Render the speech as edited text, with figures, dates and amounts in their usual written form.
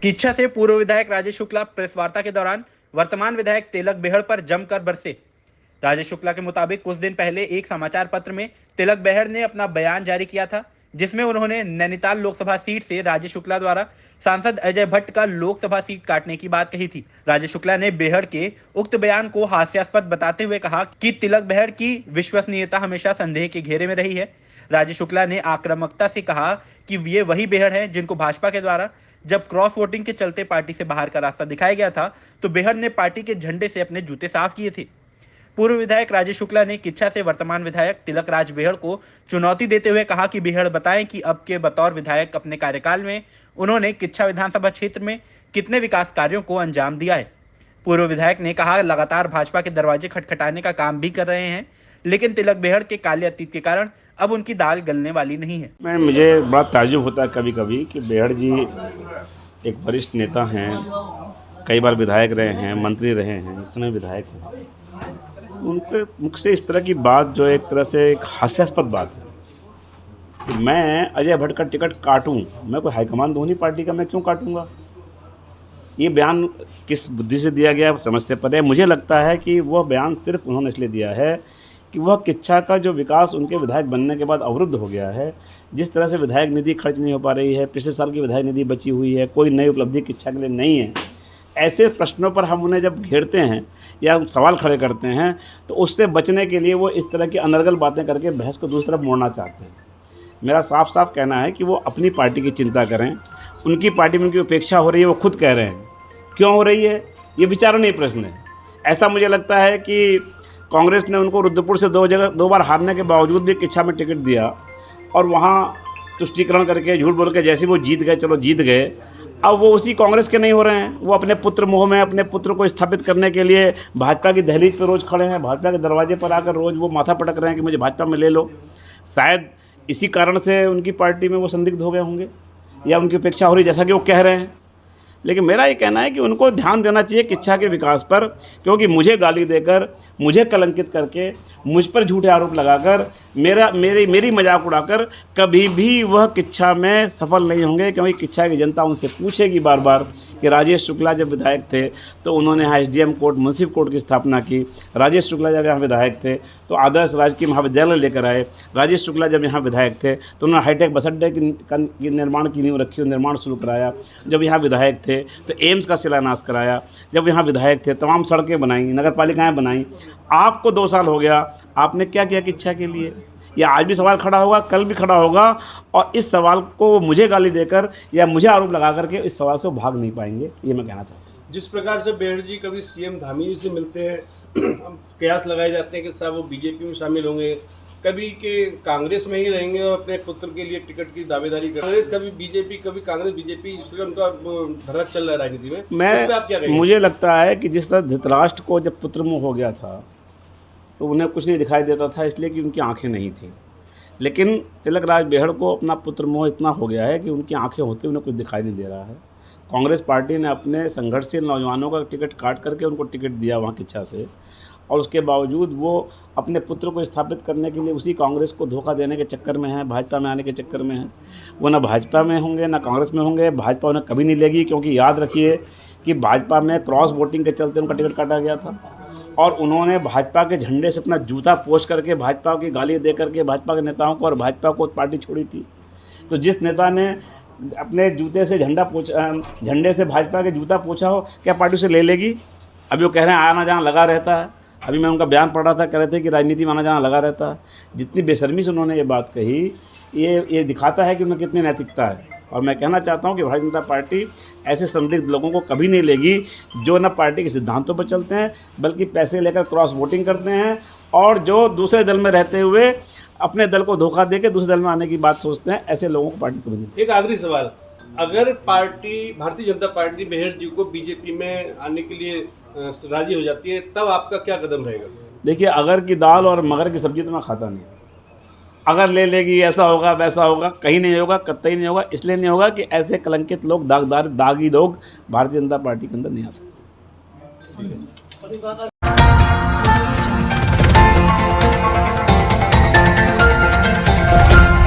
किच्छा से पूर्व विधायक राजेश शुक्ला प्रेस वार्ता के दौरान वर्तमान विधायक तिलक बेहड़ पर जमकर बरसे। राजेश शुक्ला के मुताबिक कुछ दिन पहले एक समाचार पत्र में तिलक बेहड़ ने अपना बयान जारी किया था, जिसमें उन्होंने नैनीताल लोकसभा सीट से राजेश शुक्ला द्वारा सांसद अजय भट्ट का लोकसभा सीट काटने की बात कही थी। राजेश शुक्ला ने बेहड़ के उक्त बयान को हास्यास्पद बताते हुए कहा कि तिलक बेहड़ की विश्वसनीयता हमेशा संदेह के घेरे में रही है। राजेश शुक्ला ने आक्रामकता से कहा कि ये वही बेहड़ हैं जिनको भाजपा के द्वारा जब क्रॉस वोटिंग के चलते पार्टी से बाहर का रास्ता दिखाया गया था तो बेहड़ ने पार्टी के झंडे से अपने जूते साफ किए थे। पूर्व विधायक राजेश शुक्ला ने किच्छा से वर्तमान विधायक तिलक राज बेहड़ को चुनौती देते हुए कहा कि बेहड़ बताएं कि अब के बतौर विधायक अपने कार्यकाल में उन्होंने किच्छा विधानसभा क्षेत्र में कितने विकास कार्यों को अंजाम दिया है। पूर्व विधायक ने कहा लगातार भाजपा के दरवाजे खटखटाने का काम भी कर रहे हैं, लेकिन तिलक बेहड़ के काले अतीत के कारण अब उनकी दाल गलने वाली नहीं है। मुझे बड़ा ताज्जुब होता है कभी कभी कि बेहड़ जी एक वरिष्ठ नेता हैं, कई बार विधायक रहे हैं, मंत्री रहे हैं, इस समय विधायक हैं। उनके मुख से इस तरह की बात जो एक तरह से एक हास्यास्पद बात है कि मैं अजय भट्ट का टिकट काटूं, मैं कोई हाईकमान दूनी पार्टी का, मैं क्यों काटूंगा? ये बयान किस बुद्धि से दिया गया समझ से परे। मुझे लगता है कि वह बयान सिर्फ उन्होंने इसलिए दिया है कि वह किच्छा का जो विकास उनके विधायक बनने के बाद अवरुद्ध हो गया है, जिस तरह से विधायक निधि खर्च नहीं हो पा रही है, पिछले साल की विधायक निधि बची हुई है, कोई नई उपलब्धि किच्छा के लिए नहीं है, ऐसे प्रश्नों पर हम उन्हें जब घेरते हैं या सवाल खड़े करते हैं तो उससे बचने के लिए वो इस तरह की अनर्गल बातें करके बहस को दूसरी तरफ मोड़ना चाहते हैं। मेरा साफ साफ कहना है कि वो अपनी पार्टी की चिंता करें। उनकी पार्टी में उनकी उपेक्षा हो रही है, वो खुद कह रहे हैं। क्यों हो रही है ये विचारणीय प्रश्न है। ऐसा मुझे लगता है कि कांग्रेस ने उनको रुद्रपुर से दो बार हारने के बावजूद भी किच्छा में टिकट दिया और वहाँ तुष्टीकरण करके झूठ बोल के जैसे वो जीत गए, चलो जीत गए, अब वो उसी कांग्रेस के नहीं हो रहे हैं। वो अपने पुत्र मोह में अपने पुत्र को स्थापित करने के लिए भाजपा की दहलीज पर रोज़ खड़े हैं, भाजपा के दरवाजे पर आकर रोज़ वो माथा पटक रहे हैं कि मुझे भाजपा में ले लो। शायद इसी कारण से उनकी पार्टी में वो संदिग्ध हो गए होंगे या उनकी उपेक्षा हो रही, जैसा कि वो कह रहे हैं। लेकिन मेरा ये कहना है कि उनको ध्यान देना चाहिए किच्छा के विकास पर, क्योंकि मुझे गाली देकर, मुझे कलंकित करके, मुझ पर झूठे आरोप लगाकर, मेरी मजाक उड़ाकर कभी भी वह किच्छा में सफल नहीं होंगे। क्योंकि किच्छा की जनता उनसे पूछेगी बार बार कि राजेश शुक्ला जब विधायक थे तो उन्होंने यहाँ SDM कोर्ट, मुंसिफ कोर्ट की स्थापना की। राजेश शुक्ला जब यहाँ विधायक थे तो आदर्श राजकीय महाविद्यालय लेकर आए। राजेश शुक्ला जब यहाँ विधायक थे तो उन्होंने हाईटेक बस अड्डे की निर्माण की नींव रखी और निर्माण शुरू कराया। जब यहाँ विधायक थे तो एम्स का शिलान्यास कराया। जब यहाँ विधायक थे तमाम सड़कें बनाई, नगर पालिकाएँ बनाई। आपको 2 साल हो गया, आपने क्या किया किच्छा के लिए? या आज भी सवाल खड़ा होगा, कल भी खड़ा होगा, और इस सवाल को मुझे गाली देकर या मुझे आरोप लगा करके इस सवाल से वो भाग नहीं पाएंगे, ये मैं कहना चाहता हूँ। जिस प्रकार से बेहड़ जी कभी CM धामी जी से मिलते हैं, कयास लगाए जाते हैं कि साहब वो बीजेपी में शामिल होंगे, कभी के कांग्रेस में ही रहेंगे और अपने पुत्र के लिए टिकट की दावेदारी कर, कांग्रेस कभी बीजेपी, कभी कांग्रेस बीजेपी, इसलिए उनका भरत चल रहा है राजनीति में। आप क्या कहेंगे? मुझे लगता है कि जिस तरह धृतराष्ट्र को जब पुत्र मोह हो गया था तो उन्हें कुछ नहीं दिखाई देता था, इसलिए कि उनकी आंखें नहीं थीं। लेकिन तिलक राज बेहड़ को अपना पुत्र मोह इतना हो गया है कि उनकी आंखें होते उन्हें कुछ दिखाई नहीं दे रहा है। कांग्रेस पार्टी ने अपने संघर्षशील नौजवानों का टिकट काट करके उनको टिकट दिया वहाँ किच्छा से, और उसके बावजूद वो अपने पुत्र को स्थापित करने के लिए उसी कांग्रेस को धोखा देने के चक्कर में है, भाजपा में आने के चक्कर में है। वो ना भाजपा में होंगे ना कांग्रेस में होंगे, भाजपा उन्हें कभी नहीं लेगी। क्योंकि याद रखिए कि भाजपा में क्रॉस वोटिंग के चलते उनका टिकट काटा गया था और उन्होंने भाजपा के झंडे से अपना जूता पोंछ करके भाजपा की गाली दे करके भाजपा के नेताओं को और भाजपा को पार्टी छोड़ी थी। तो जिस नेता ने अपने जूते से झंडे से भाजपा के जूता पोंछा हो, क्या पार्टी से ले लेगी? अभी वो कह रहे हैं आना जाना लगा रहता है। अभी मैं उनका बयान पढ़ रहा था, कह रहे थे कि राजनीति में आना जाना लगा रहता है। जितनी बेशर्मी से उन्होंने ये बात कही, ये दिखाता है कि उनमें कितनी नैतिकता है। और मैं कहना चाहता हूं कि भारतीय जनता पार्टी ऐसे संदिग्ध लोगों को कभी नहीं लेगी जो न पार्टी के सिद्धांतों पर चलते हैं बल्कि पैसे लेकर क्रॉस वोटिंग करते हैं, और जो दूसरे दल में रहते हुए अपने दल को धोखा देकर दूसरे दल में आने की बात सोचते हैं, ऐसे लोगों को पार्टी कभी नहीं। एक आखिरी सवाल, अगर पार्टी भारतीय जनता पार्टी बेहड़ जी को बीजेपी में आने के लिए राजी हो जाती है, तब आपका क्या कदम रहेगा? देखिए, अगर की दाल और मगर की सब्जी तो मैं खाता नहीं। अगर ले लेगी, ऐसा होगा वैसा होगा, कहीं नहीं होगा, कतई नहीं होगा। इसलिए नहीं होगा कि ऐसे कलंकित लोग, दागी लोग भारतीय जनता पार्टी के अंदर नहीं आ सकते।